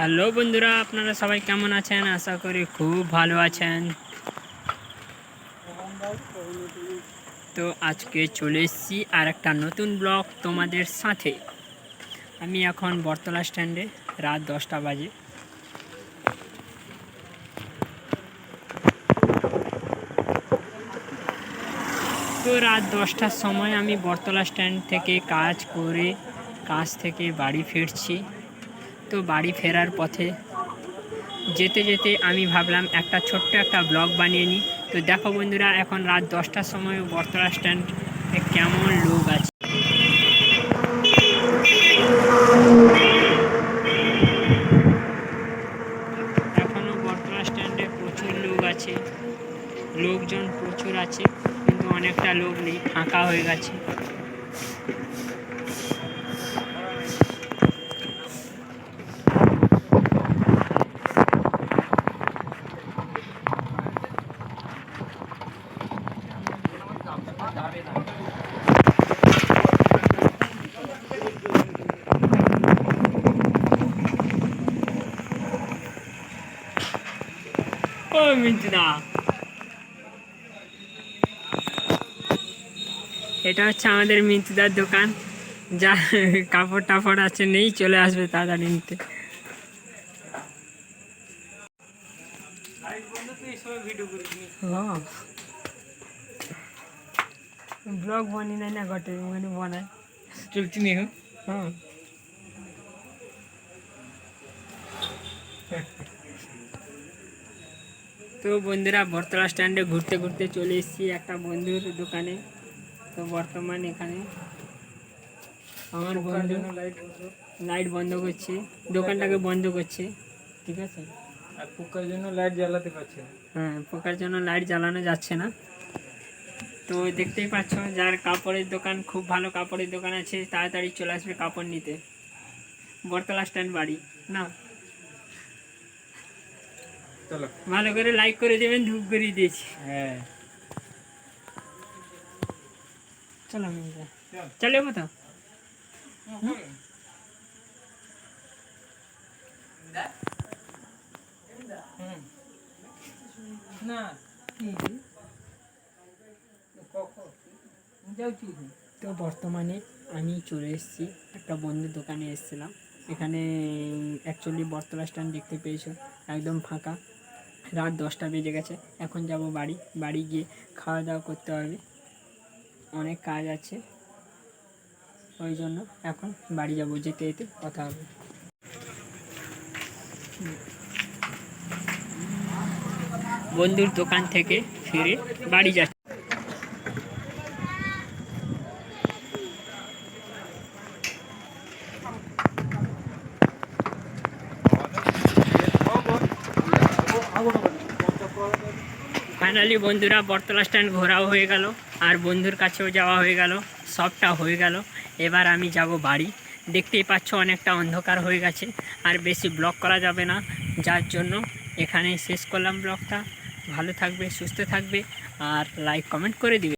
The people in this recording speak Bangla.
হ্যালো বন্ধুরা, আপনারা সবাই কেমন আছেন? আশা করি খুব ভালো আছেন। তো আজকে চলে এসেছি আর একটা নতুন ব্লগ তোমাদের সাথে। আমি এখন বটতলা স্ট্যান্ডে, রাত 10টা বাজে। তো রাত 10টার সময় আমি বটতলা স্ট্যান্ড থেকে কাজ থেকে বাড়ি ফিরছি। তো বাড়ি ফেরার পথে যেতে যেতে আমি ভাবলাম একটা ছোট্ট একটা ব্লগ বানিয়ে নিই। তো দেখো বন্ধুরা, এখন রাত 10টার সময় বটতলা স্ট্যান্ডে কেমন লোক আছে। এখনও বটতলা স্ট্যান্ডে প্রচুর লোক আছে, লোকজন প্রচুর আছে, কিন্তু অনেকটা লোক নেই, ফাঁকা হয়ে গেছে। ও মিন্টুদা, এটা হচ্ছে আমাদের মিন্টুদার দোকান। যা কাপড় টাপড় আছে নেই, চলে আসবে তাড়াতাড়ি নিতে। হ্যাঁ, ব্লগ বানি নাই না ঘটে মানে বানায় চলছি নি। হ্যাঁ, তো বন্ধুরা, বটতলা স্ট্যান্ডে ঘুরতে ঘুরতে চলে এসেছি একটা বন্ধুর দোকানে। তো বর্তমান এখানে আমার বন্ধু লাইট বন্ধ করছে, দোকানটাকে বন্ধ করছে, ঠিক আছে। আর পোকার জন্য লাইট জ্বালাতে পারছে না। হ্যাঁ, পোকার জন্য লাইট জ্বালানো যাচ্ছে না। তো দেখতেই পাচ্ছ, যার কাপড়ের দোকান, খুব ভালো কাপড়ের দোকান আছে, তাড়াতাড়ি চলে আসবে কাপড় নিতে। বটতলা স্ট্যান্ড বাড়ি না, চলো ভালো করে লাইক করে দেবেন, ধূপ করে দিয়েছি। হ্যাঁ চলো চলে যাবো তো। না তো বর্তমানে আমি চলে এসেছি একটা বন্ধুর দোকানে এসেছিলাম। এখানে অ্যাকচুয়ালি বটতলা স্ট্যান্ড দেখতে পেয়েছো, একদম ফাঁকা। রাত 10টা বেজে গেছে। এখন যাব বাড়ি গিয়ে খাওয়া দাওয়া করতে হবে, অনেক কাজ আছে, ওই জন্য এখন বাড়ি যাব, যেতে যেতে কথা হবে। বন্ধুর দোকান থেকে ফিরে বাড়ি যাচ্ছি। ফাইনালি বন্ধুরা, বটতলা স্ট্যান্ড ঘোরাও হয়ে গেল, আর বন্ধুর কাছেও যাওয়া হয়ে গেল, সবটা হয়ে গেল। এবার আমি যাব বাড়ি। দেখতেই পাচ্ছ অনেকটা অন্ধকার হয়ে গেছে, আর বেশি ব্লগ করা যাবে না, যার জন্য এখানে শেষ করলাম ব্লগটা। ভালো থাকবে, সুস্থ থাকবে, আর লাইক কমেন্ট করে দিবে।